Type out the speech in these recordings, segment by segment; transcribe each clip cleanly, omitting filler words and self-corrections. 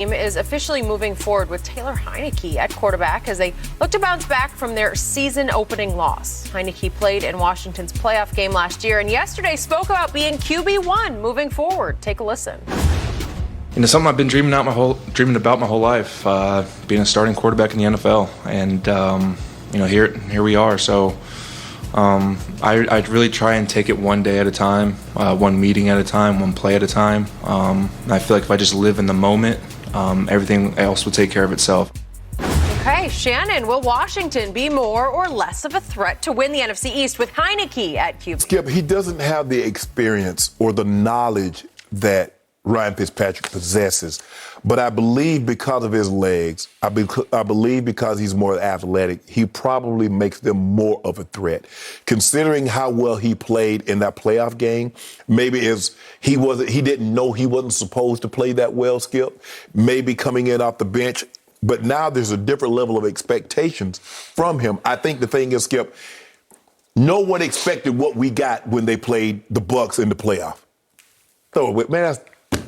Team is officially moving forward with Taylor Heineke at quarterback as they look to bounce back from their season-opening loss. Heineke played in Washington's playoff game last year and yesterday spoke about being QB1 moving forward. Take a listen. You know, something I've been dreaming about my whole life, being a starting quarterback in the NFL, and here we are. So I really try and take it one day at a time, one meeting at a time, one play at a time. I feel like if I just live in the moment, everything else will take care of itself. Okay, Shannon, will Washington be more or less of a threat to win the NFC East with Heineke at QB? Skip, he doesn't have the experience or the knowledge that Ryan Fitzpatrick possesses. But I believe because of his legs, I believe because he's more athletic, he probably makes them more of a threat. Considering how well he played in that playoff game, maybe he didn't know he wasn't supposed to play that well, Skip. Maybe coming in off the bench. But now there's a different level of expectations from him. I think the thing is, Skip, no one expected what we got when they played the Bucs in the playoff. So, man, that's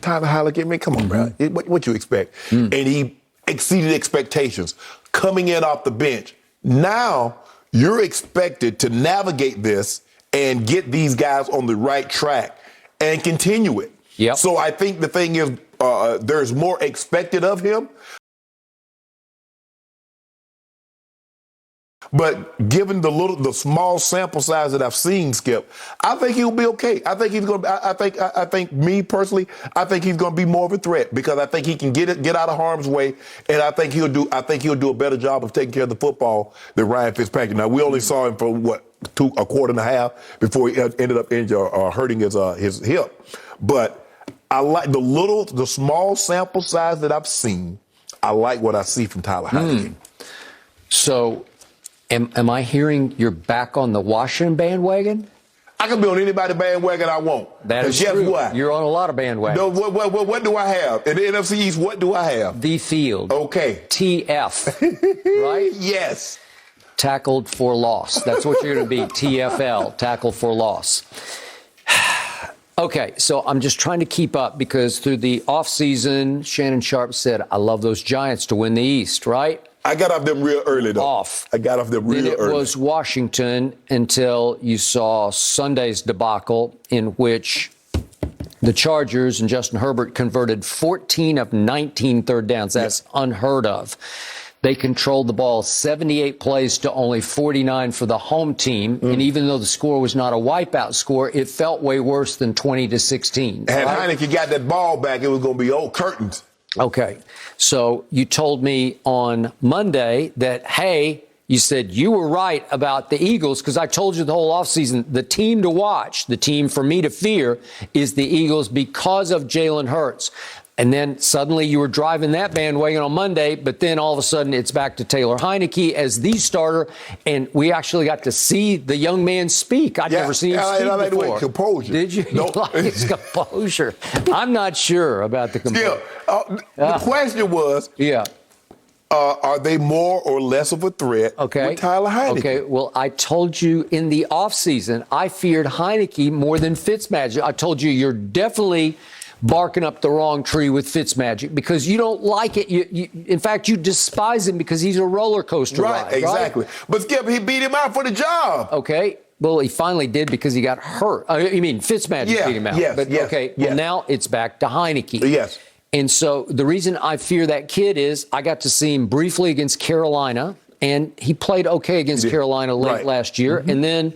Tyler Heineke, man, come on, bro. What you expect? And he exceeded expectations. Coming in off the bench. Now you're expected to navigate this and get these guys on the right track and continue it. Yep. So I think the thing is there's more expected of him. But given the small sample size that I've seen, Skip, I think he'll be okay. I think he's going to. I think me personally, I think he's going to be more of a threat because I think he can get out of harm's way, and I think he'll do a better job of taking care of the football than Ryan Fitzpatrick. Now we only saw him for a quarter and a half before he ended up hurting his hip. But I like the small sample size that I've seen. I like what I see from Tyler Heineke. So. Am I hearing you're back on the Washington bandwagon? I can be on anybody's bandwagon I want. That is guess true. What? You're on a lot of bandwagons. No, what do I have? In the NFC East, what do I have? The field. Okay. TF. Right? Yes. Tackled for loss. That's what you're going to be. TFL. Tackled for loss. Okay, so I'm just trying to keep up because through the offseason, Shannon Sharp said, I love those Giants to win the East, right? I got off them real early, though. I got off them real early. Then it was Washington until you saw Sunday's debacle in which the Chargers and Justin Herbert converted 14 of 19 third downs. That's unheard of. They controlled the ball 78 plays to only 49 for the home team. And even though the score was not a wipeout score, it felt way worse than 20-16. Had Heineke got that ball back, it was going to be old curtains. Okay. So you told me on Monday that, hey, you said you were right about the Eagles because I told you the whole offseason the team to watch, the team for me to fear is the Eagles because of Jalen Hurts. And then suddenly you were driving that bandwagon on Monday, but then all of a sudden it's back to Taylor Heineke as the starter, and we actually got to see the young man speak. I'd never seen him speak before. I like the way composure. Did you? Nope. You like his composure? I'm not sure about the composure. The question was, are they more or less of a threat with Tyler Heineke? Okay, well, I told you in the offseason I feared Heineke more than Fitzmagic. I told you you're definitely barking up the wrong tree with Fitzmagic because you don't like it. In fact, you despise him because he's a roller coaster ride. Right, exactly. But Skip, he beat him out for the job. Okay. Well, he finally did because he got hurt. You mean Fitzmagic beat him out? Well, now it's back to Heineke. Yes. And so the reason I fear that kid is I got to see him briefly against Carolina, and he played okay against Carolina late last year. And then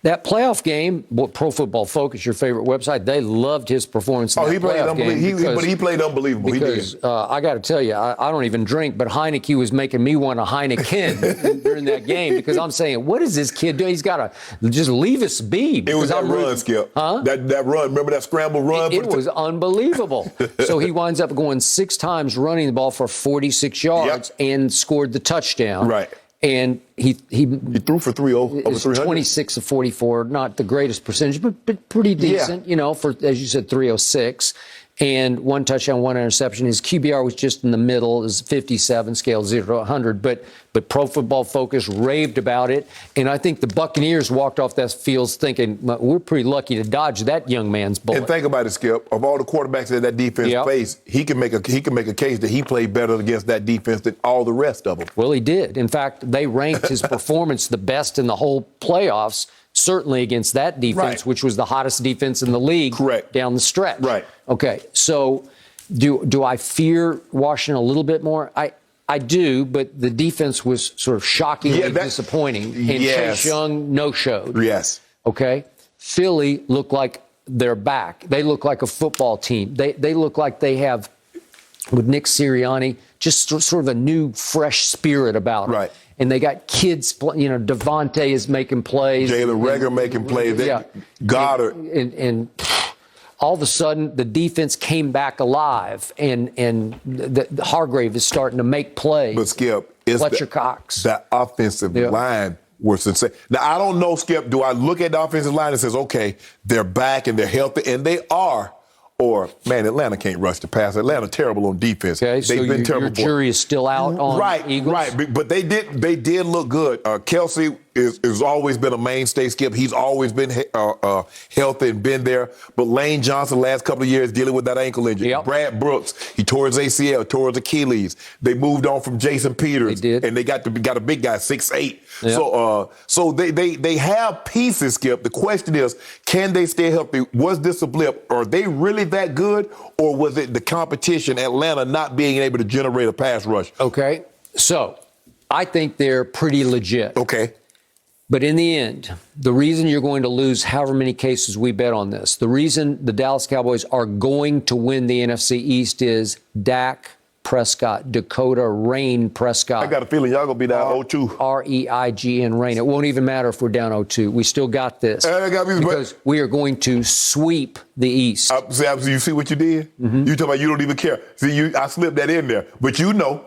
that playoff game, Pro Football Focus, your favorite website, they loved his performance in that playoff game. But he played unbelievable. Because I got to tell you, I don't even drink, but Heineke was making me want a Heineken during that game because I'm saying, what is this kid doing? He's got to just leave us be. It was that run, Skip. Huh? That run. Remember that scramble run? It was unbelievable. So he winds up going 6 times running the ball for 46 yards and scored the touchdown. Right. And he threw for over 300. 26 of 44, not the greatest percentage, but pretty decent, for, as you said, 306. and 1 touchdown, 1 interception. His QBR was just in the middle, is 57, scale 0 to 100. But Pro Football Focus raved about it, and I think the Buccaneers walked off that field thinking, well, we're pretty lucky to dodge that young man's bullet. And think about it, Skip. Of all the quarterbacks that defense faced, he can make a case that he played better against that defense than all the rest of them. Well, he did. In fact, they ranked his performance the best in the whole playoffs, certainly against that defense, which was the hottest defense in the league down the stretch. Right. Okay, so do I fear Washington a little bit more? I do, but the defense was sort of shockingly disappointing. And Chase Young no-showed. Yes. Okay? Philly looked like they're back. They look like a football team. They look like they have, with Nick Sirianni, just sort of a new, fresh spirit about them. Right. And they got kids, Devontae is making plays. Jalen Reagor making plays. Goddard. And all of a sudden, the defense came back alive, and the Hargrave is starting to make plays. But, Skip, it's Fletcher Cox. That offensive line was insane. Now, I don't know, Skip, do I look at the offensive line and says, okay, they're back and they're healthy, and they are. Or, man, Atlanta can't rush the pass. Atlanta terrible on defense. Okay, so your jury is still out on Eagles? Right, but they did look good. Kelsey has always been a mainstay, Skip. He's always been healthy and been there. But Lane Johnson, last couple of years, dealing with that ankle injury. Yep. Brad Brooks, he tore his ACL, tore his Achilles. They moved on from Jason Peters. They did. And they got a big guy, 6'8". Yep. So they have pieces, Skip. The question is, can they stay healthy? Was this a blip? Are they really that good? Or was it the competition, Atlanta not being able to generate a pass rush? Okay, so I think they're pretty legit. Okay. But in the end, the reason you're going to lose however many cases we bet on this, the reason the Dallas Cowboys are going to win the NFC East is Dak Prescott, Dakota Rain Prescott. I got a feeling y'all going to be down 0-2. R-E-I-G-N, Rain. It won't even matter if we're down 0-2. We still got this. Because we are going to sweep the East. You see what you did? You talking about you don't even care. See, I slipped that in there. But you know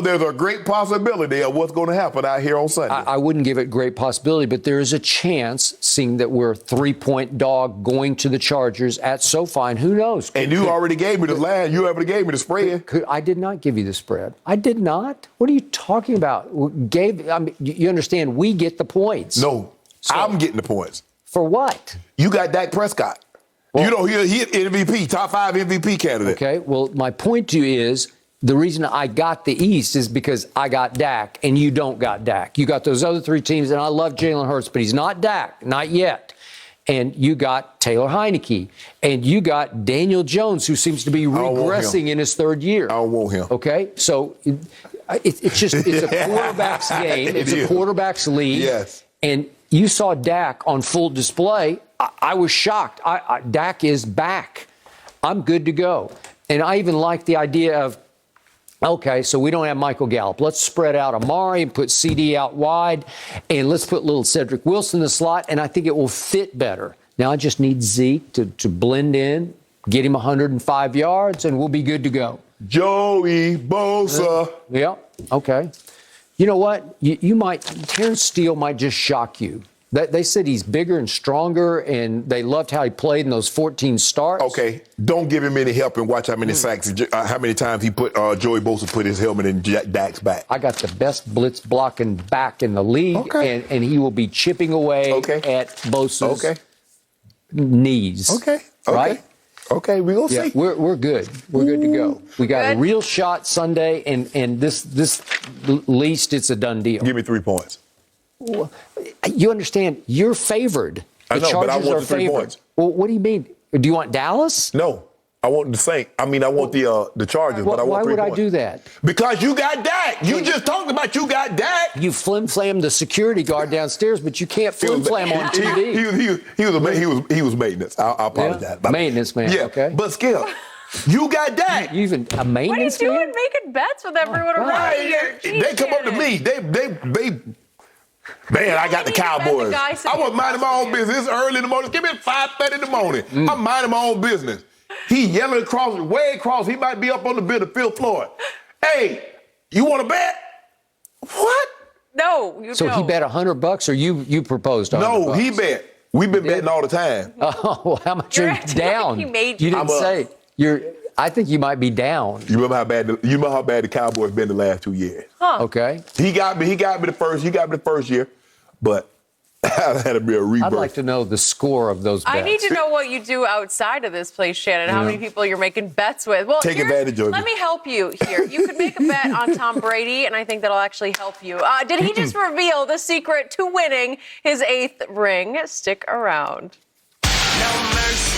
there's a great possibility of what's going to happen out here on Sunday. I wouldn't give it great possibility, but there is a chance, seeing that we're a 3-point dog going to the Chargers at SoFi, and who knows? And you already gave me the line. You already gave me the spread. I did not give you the spread. I did not. What are you talking about? You understand, we get the points. No, I'm getting the points. For what? You got Dak Prescott. Well, he MVP, top 5 MVP candidate. Okay, well, my point to you is, the reason I got the East is because I got Dak, and you don't got Dak. You got those other 3 teams, and I love Jalen Hurts, but he's not Dak, not yet. And you got Taylor Heineke, and you got Daniel Jones, who seems to be regressing in his 3rd year. I don't want him. Okay, so it's a quarterback's game. It's a quarterback's league. Yes. And you saw Dak on full display. I was shocked. Dak is back. I'm good to go. And I even like the idea of, okay, so we don't have Michael Gallup. Let's spread out Amari and put CD out wide, and let's put little Cedric Wilson in the slot, and I think it will fit better. Now I just need Zeke to blend in, get him 105 yards, and we'll be good to go. Joey Bosa. Yeah, okay. You know what? Terrence Steele might just shock you. They said he's bigger and stronger, and they loved how he played in those 14 starts. Okay, don't give him any help and watch how many sacks, how many times Joey Bosa put his helmet in Dak's back. I got the best blitz blocking back in the league, and he will be chipping away at Bosa's knees. Right? Okay, we're going to see. We're good. We're good to go. We got a real shot Sunday, and this least it's a done deal. Give me 3 points. You understand, you're favored. I know, but I want the 3 points. Well, what do you mean? Do you want Dallas? No, I want the Saints. I want the Chargers, but I want 3 points. Why would I do that? Because you got Dak. You just talked about you got Dak. You flim-flam the security guard downstairs, but you can't flim-flam on TV. He was maintenance. I apologize. Yeah. Maintenance man, okay. But Skip, you got Dak. You even a maintenance man? What are you man? doing making bets with everyone around here? They come up to me. They man, I got the Cowboys. I was minding my own business. It's early in the morning. Give me 5:30 in the morning. I'm minding my own business. He yelling across, way across. He might be up on the 5th floor. Hey, you want to bet? What? No, you So don't. he bet $100, or you proposed $100? No, he bet. We've been betting all the time. Oh, how much are you down? He made you you. didn't say. I think you might be down. You remember how bad the Cowboys been the last 2 years. Okay. He got me the first year, but I had to be a rebirth. I'd like to know the score of those bets. I need to know what you do outside of this place, Shannon. How many people you're making bets with? Well, take advantage of it. Let me help you here. You could make a bet on Tom Brady, and I think that'll actually help you. Did he just reveal the secret to winning his 8th ring? Stick around. No mercy.